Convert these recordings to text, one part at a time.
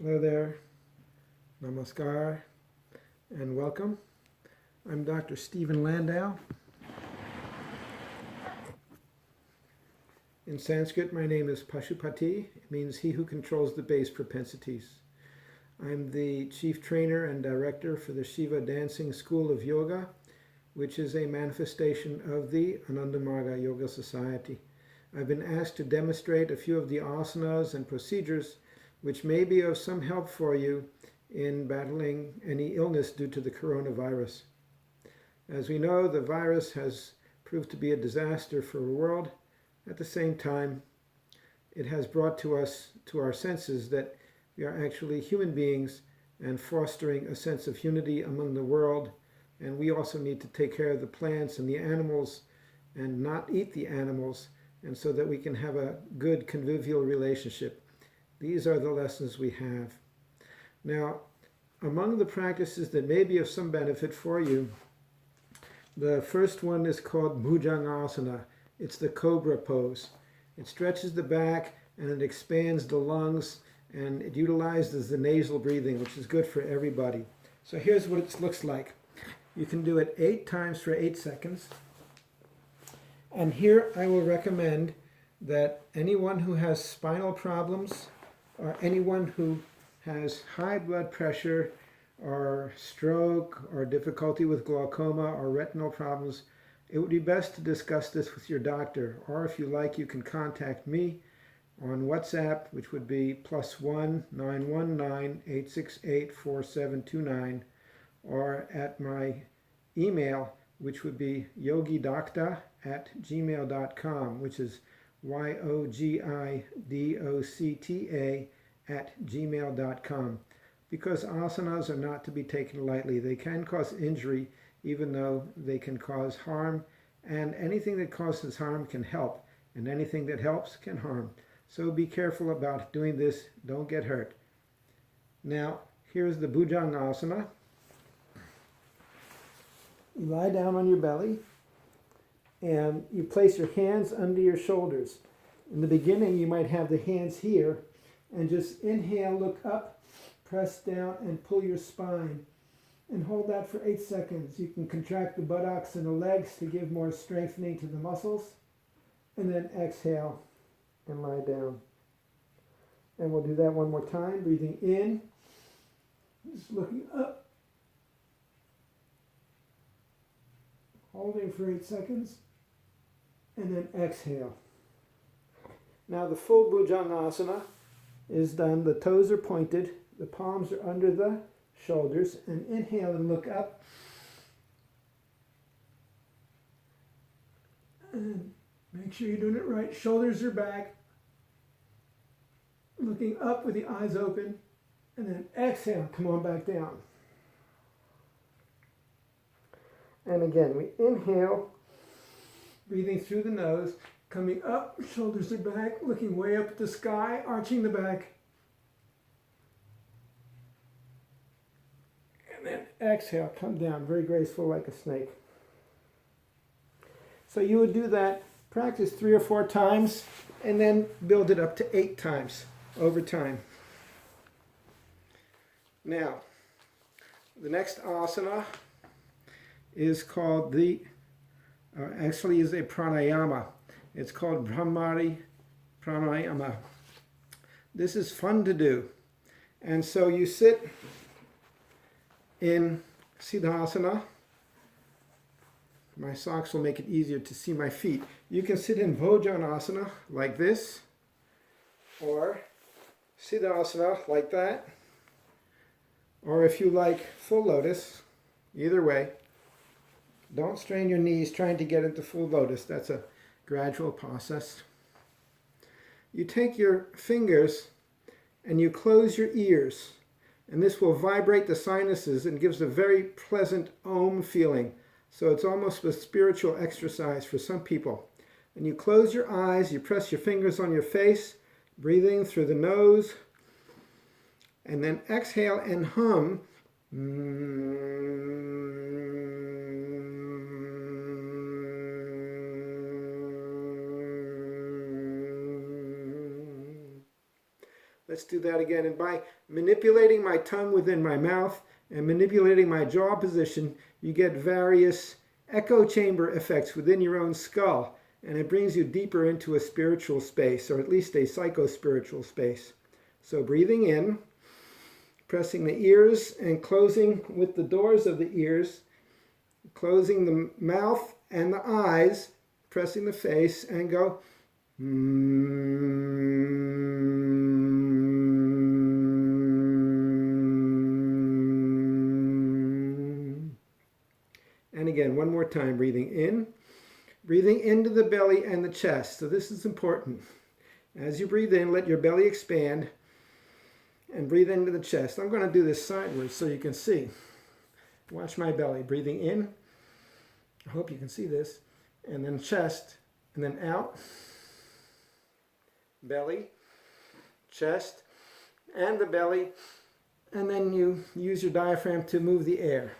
Hello there, namaskar, and welcome. I'm Dr. Stephen Landau. In Sanskrit, my name is Pashupati. It means he who controls the base propensities. I'm the chief trainer and director for the Shiva Dancing School of Yoga, which is a manifestation of the Ananda Marga Yoga Society. I've been asked to demonstrate a few of the asanas and procedures which may be of some help for you in battling any illness due to the coronavirus. As we know, the virus has proved to be a disaster for the world. At the same time, it has brought to us, to our senses, that we are actually human beings and fostering a sense of unity among the world. And we also need to take care of the plants and the animals and not eat the animals, and so that we can have a good convivial relationship. These are the lessons we have. Now, among the practices that may be of some benefit for you, the first one is called Bhujangasana. It's the cobra pose. It stretches the back and it expands the lungs, and it utilizes the nasal breathing, which is good for everybody. So here's what it looks like. You can do it 8 times for 8 seconds. And here I will recommend that anyone who has spinal problems, or anyone who has high blood pressure or stroke or difficulty with glaucoma or retinal problems, it would be best to discuss this with your doctor. Or if you like, you can contact me on WhatsApp, which would be +1 919 868 4729, or at my email, which would be yogidokta@gmail.com, which is yogidokta@gmail.com, because asanas are not to be taken lightly. They can cause injury, even though they can cause harm, and anything that causes harm can help, and anything that helps can harm. So be careful about doing this. Don't get hurt. Now, here's the Bhujangasana. You lie down on your belly, and you place your hands under your shoulders. In the beginning, you might have the hands here, and just inhale, look up, press down, and pull your spine. And hold that for 8 seconds. You can contract the buttocks and the legs to give more strengthening to the muscles. And then exhale and lie down. And we'll do that one more time. Breathing in, just looking up. Holding for 8 seconds. And then exhale. Now the full Bhujangasana is done. The toes are pointed. The palms are under the shoulders. And inhale and look up. And make sure you're doing it right. Shoulders are back. Looking up with the eyes open. And then exhale. Come on back down. And again, we inhale, breathing through the nose, coming up, shoulders are back, looking way up at the sky, arching the back. And then exhale, come down, very graceful like a snake. So you would do that, practice 3 or 4 times, and then build it up to 8 times over time. Now, the next asana is called actually is a pranayama. It's called Bhramari pranayama. This is fun to do. And so you sit in Siddhasana. My socks will make it easier to see my feet. You can sit in Bhujangasana like this, or Siddhasana like that, or if you like, full lotus. Either way. Don't strain your knees trying to get into full lotus. That's a gradual process. You take your fingers and you close your ears, and this will vibrate the sinuses and gives a very pleasant Om feeling. So it's almost a spiritual exercise for some people. And you close your eyes, you press your fingers on your face, breathing through the nose, and then exhale and hum. Let's do that again. And by manipulating my tongue within my mouth and manipulating my jaw position, you get various echo chamber effects within your own skull. And it brings you deeper into a spiritual space, or at least a psycho-spiritual space. So breathing in, pressing the ears and closing with the doors of the ears, closing the mouth and the eyes, pressing the face, and go. And again, one more time, breathing in, breathing into the belly and the chest. So this is important. As you breathe in, let your belly expand and breathe into the chest. I'm going to do this sideways so you can see. Watch my belly. Breathing in. I hope you can see this. And then chest. And then out. Belly. Chest. And the belly. And then you use your diaphragm to move the air.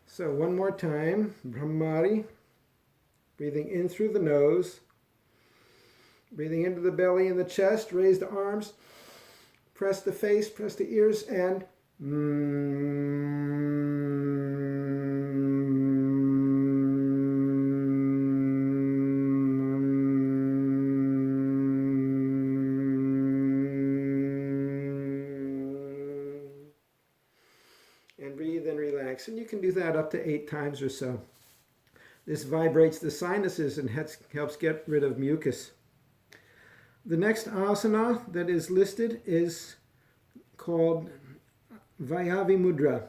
So one more time. Bhramari. Breathing in through the nose. Breathing into the belly and the chest. Raise the arms. Press the face, press the ears, and breathe and relax. And you can do that up to 8 times or so. This vibrates the sinuses and helps get rid of mucus. The next asana that is listed is called Vayapaka mudra.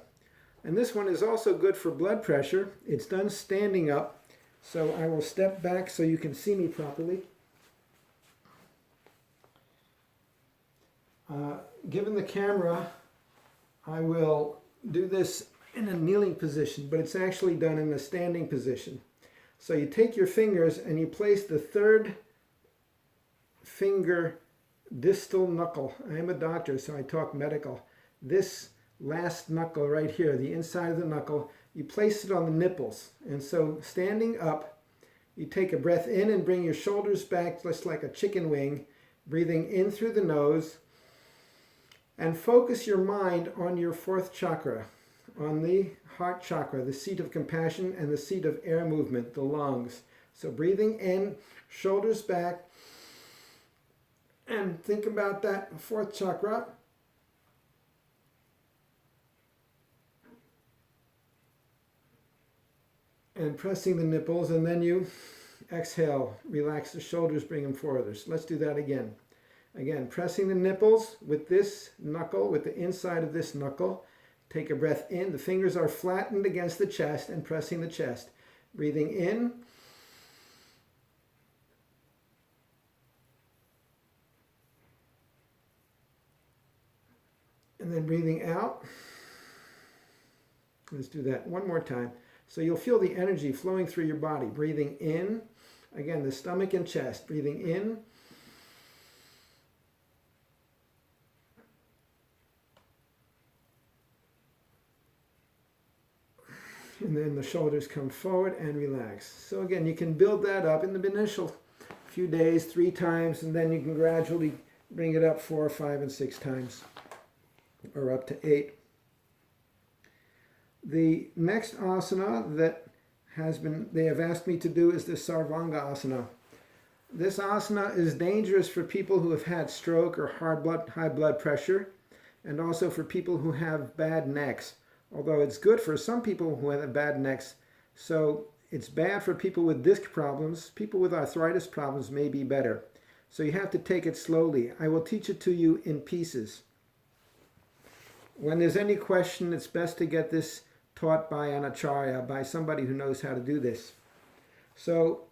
And this one is also good for blood pressure. It's done standing up. So I will step back so you can see me properly. Given the camera, I will do this in a kneeling position, but it's actually done in a standing position. So you take your fingers and you place the third finger distal knuckle. I am a doctor, so I talk medical. This last knuckle right here, the inside of the knuckle, you place it on the nipples. And so standing up, you take a breath in and bring your shoulders back just like a chicken wing, breathing in through the nose, and focus your mind on your 4th chakra, on the heart chakra, the seat of compassion and the seat of air movement, the lungs. So breathing in, shoulders back, and think about that 4th chakra. And pressing the nipples, and then you exhale, relax the shoulders, bring them forward. So let's do that again. Again, pressing the nipples with this knuckle, with the inside of this knuckle. Take a breath in. The fingers are flattened against the chest and pressing the chest. Breathing in. And then breathing out. Let's do that one more time. So you'll feel the energy flowing through your body. Breathing in. Again, the stomach and chest. Breathing in. And then the shoulders come forward and relax. So again, you can build that up in the initial few days, 3 times, and then you can gradually bring it up 4, 5, and 6 times, or up to 8. The next asana that they have asked me to do is the Sarvangasana. This asana is dangerous for people who have had stroke or high blood pressure, and also for people who have bad necks. Although it's good for some people who have bad necks. So it's bad for people with disc problems. People with arthritis problems may be better. So you have to take it slowly. I will teach it to you in pieces. When there's any question, it's best to get this taught by an acharya, by somebody who knows how to do this. So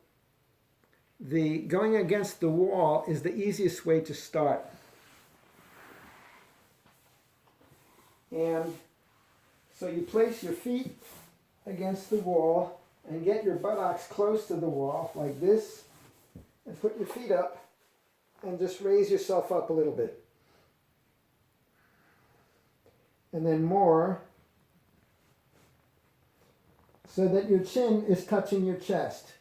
the going against the wall is the easiest way to start. And so you place your feet against the wall and get your buttocks close to the wall like this, and put your feet up and just raise yourself up a little bit. And then more, so that your chin is touching your chest.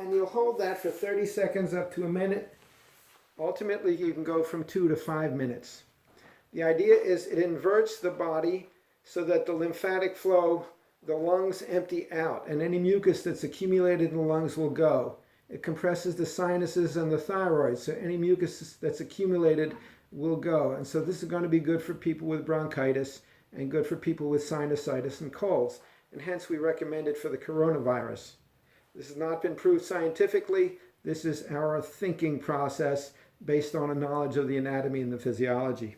And you'll hold that for 30 seconds up to a minute. Ultimately, you can go from 2 to 5 minutes. The idea is it inverts the body so that the lymphatic flow, the lungs empty out, and any mucus that's accumulated in the lungs will go. It compresses the sinuses and the thyroid, so any mucus that's accumulated will go. And so this is going to be good for people with bronchitis and good for people with sinusitis and colds. And hence we recommend it for the coronavirus. This has not been proved scientifically. This is our thinking process based on a knowledge of the anatomy and the physiology.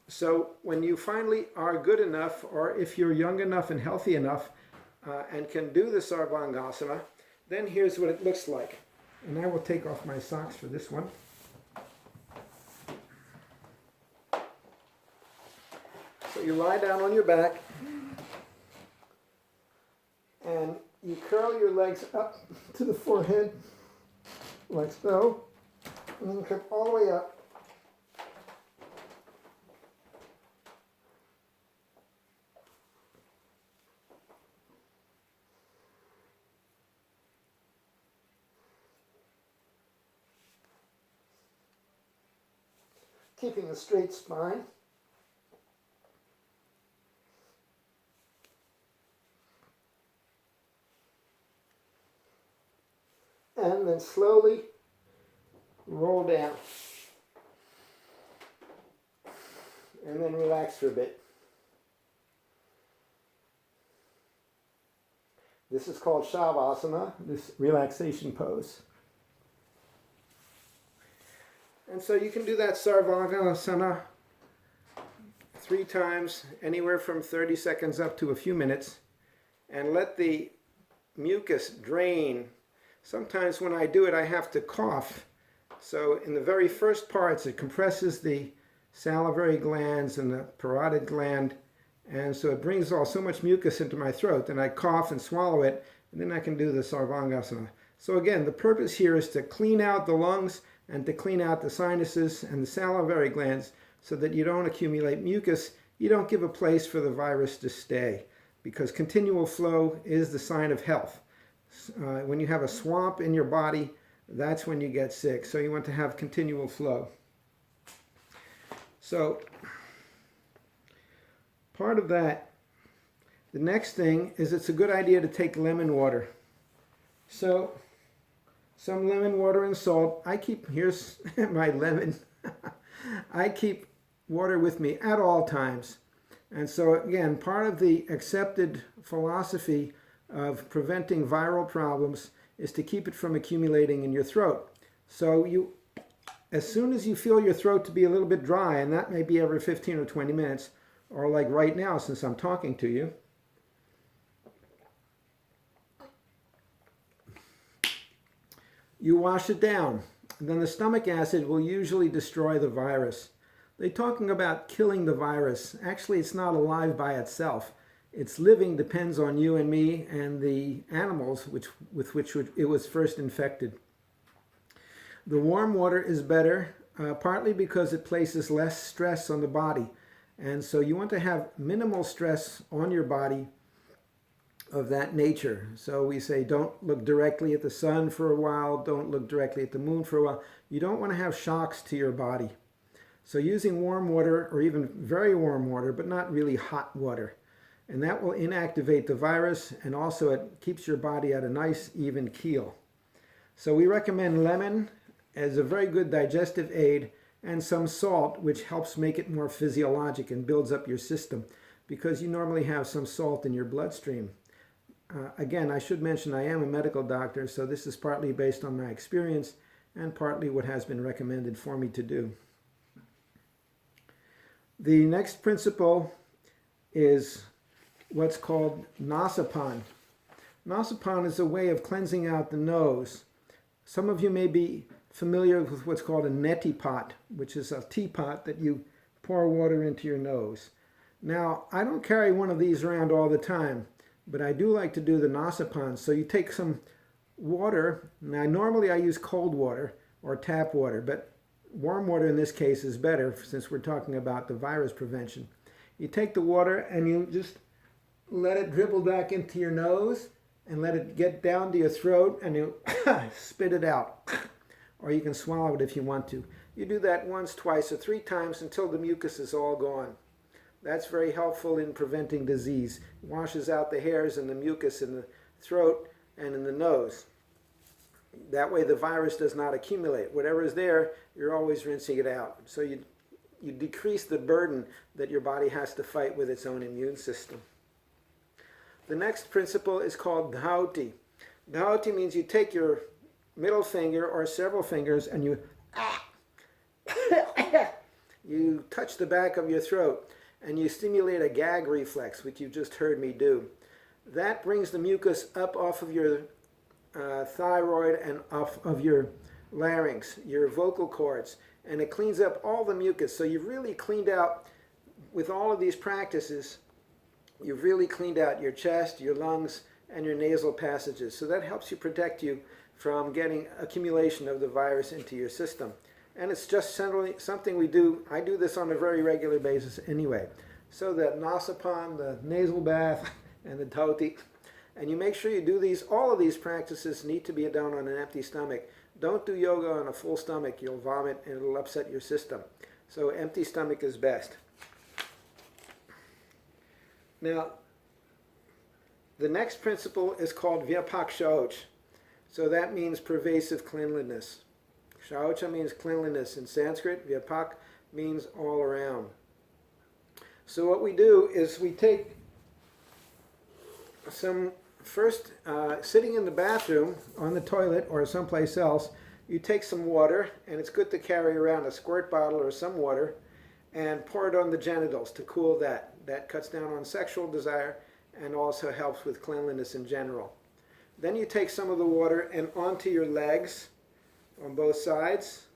So when you finally are good enough, or if you're young enough and healthy enough and can do the Sarvangasana, then here's what it looks like. And I will take off my socks for this one. So you lie down on your back and you curl your legs up to the forehead like so, and then come all the way up. Keeping a straight spine. And then slowly roll down. And then relax for a bit. This is called Shavasana, this relaxation pose. And so you can do that Sarvangasana 3 times, anywhere from 30 seconds up to a few minutes, and let the mucus drain. Sometimes when I do it, I have to cough. So in the very first parts, it compresses the salivary glands and the parotid gland, and so it brings so much mucus into my throat, and I cough and swallow it, and then I can do the Sarvangasana. So again, the purpose here is to clean out the lungs and to clean out the sinuses and the salivary glands so that you don't accumulate mucus. You don't give a place for the virus to stay, because continual flow is the sign of health. When you have a swamp in your body, that's when you get sick. So you want to have continual flow. So part of that, the next thing is it's a good idea to take lemon water. So some lemon water and salt. Here's my lemon. I keep water with me at all times. And so again, part of the accepted philosophy of preventing viral problems is to keep it from accumulating in your throat. So as soon as you feel your throat to be a little bit dry, and that may be every 15 or 20 minutes, or like right now since I'm talking to you, you wash it down. And then the stomach acid will usually destroy the virus. They're talking about killing the virus. Actually, it's not alive by itself. Its living depends on you and me and the animals with which it was first infected. The warm water is better, partly because it places less stress on the body. And so you want to have minimal stress on your body of that nature. So we say don't look directly at the sun for a while, don't look directly at the moon for a while. You don't want to have shocks to your body. So using warm water, or even very warm water, but not really hot water. And that will inactivate the virus, and also it keeps your body at a nice even keel. So we recommend lemon as a very good digestive aid, and some salt, which helps make it more physiologic and builds up your system, because you normally have some salt in your bloodstream. Again, I should mention I am a medical doctor, so this is partly based on my experience and partly what has been recommended for me to do. The next principle is what's called Nasapan. Nasapan is a way of cleansing out the nose. Some of you may be familiar with what's called a neti pot, which is a teapot that you pour water into your nose. Now, I don't carry one of these around all the time, but I do like to do the Nasapan. So you take some water. Now, normally I use cold water or tap water, but warm water in this case is better since we're talking about the virus prevention. You take the water and you just let it dribble back into your nose, and let it get down to your throat, and you spit it out. Or you can swallow it if you want to. You do that once, twice, or 3 times until the mucus is all gone. That's very helpful in preventing disease. It washes out the hairs and the mucus in the throat and in the nose. That way the virus does not accumulate. Whatever is there, you're always rinsing it out. So you decrease the burden that your body has to fight with its own immune system. The next principle is called dhauti. Dhauti means you take your middle finger or several fingers and you touch the back of your throat and you stimulate a gag reflex, which you just heard me do. That brings the mucus up off of your thyroid and off of your larynx, your vocal cords, and it cleans up all the mucus. So you've really cleaned out, with all of these practices, you've really cleaned out your chest, your lungs, and your nasal passages. So that helps you protect you from getting accumulation of the virus into your system. And it's just something we do. I do this on a very regular basis anyway. So the nasapan, the nasal bath, and the dhauti. And you make sure you do these. All of these practices need to be done on an empty stomach. Don't do yoga on a full stomach. You'll vomit and it'll upset your system. So empty stomach is best. Now, the next principle is called Vayapaka. So that means pervasive cleanliness. Sauca means cleanliness in Sanskrit. Vayapaka means all around. So what we do is we take some, first sitting in the bathroom, on the toilet or someplace else, you take some water, and it's good to carry around a squirt bottle or some water, and pour it on the genitals to cool that. That cuts down on sexual desire and also helps with cleanliness in general. Then you take some of the water and onto your legs on both sides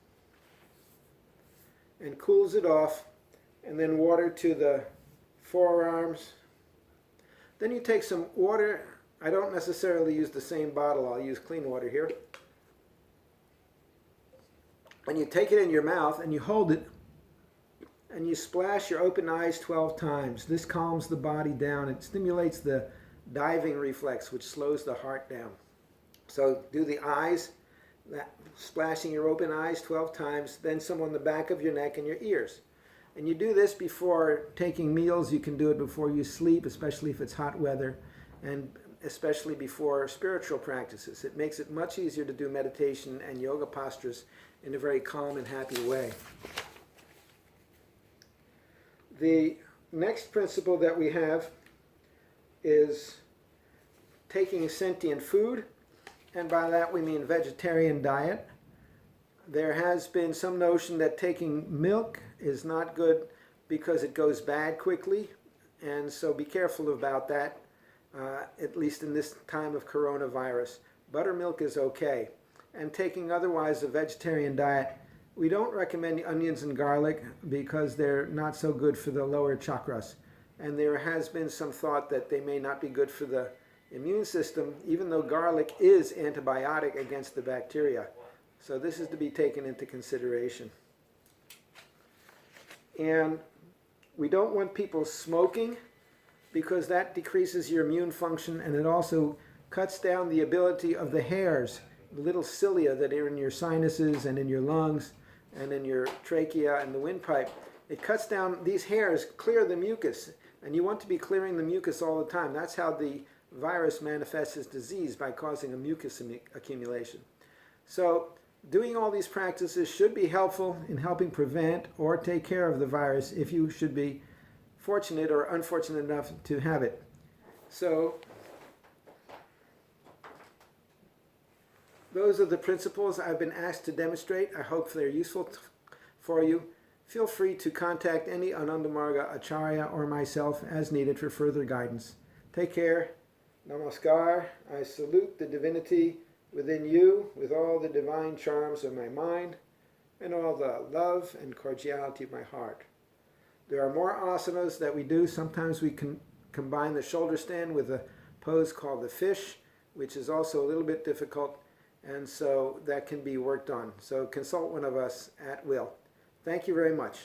and cools it off, and then water to the forearms. Then you take some water. I don't necessarily use the same bottle. I'll use clean water here. And you take it in your mouth and you hold it and you splash your open eyes 12 times. This calms the body down. It stimulates the diving reflex, which slows the heart down. So do the eyes, splashing your open eyes 12 times, then some on the back of your neck and your ears. And you do this before taking meals. You can do it before you sleep, especially if it's hot weather, and especially before spiritual practices. It makes it much easier to do meditation and yoga postures in a very calm and happy way. The next principle that we have is taking sentient food, and by that we mean vegetarian diet. There has been some notion that taking milk is not good because it goes bad quickly, and so be careful about that, at least in this time of coronavirus. Buttermilk is okay. And taking otherwise a vegetarian diet, we don't recommend onions and garlic because they're not so good for the lower chakras. And there has been some thought that they may not be good for the immune system, even though garlic is antibiotic against the bacteria. So this is to be taken into consideration. And we don't want people smoking because that decreases your immune function, and it also cuts down the ability of the hairs, the little cilia that are in your sinuses and in your lungs and in your trachea and the windpipe. It cuts down these hairs, clear the mucus, and you want to be clearing the mucus all the time. That's how the virus manifests as disease, by causing a mucus accumulation. So doing all these practices should be helpful in helping prevent or take care of the virus if you should be fortunate or unfortunate enough to have it. So those are the principles I've been asked to demonstrate. I hope they're useful for you. Feel free to contact any Ananda Marga Acharya or myself as needed for further guidance. Take care. Namaskar. I salute the divinity within you with all the divine charms of my mind and all the love and cordiality of my heart. There are more asanas that we do. Sometimes we can combine the shoulder stand with a pose called the fish, which is also a little bit difficult, and so that can be worked on. So consult one of us at will. Thank you very much.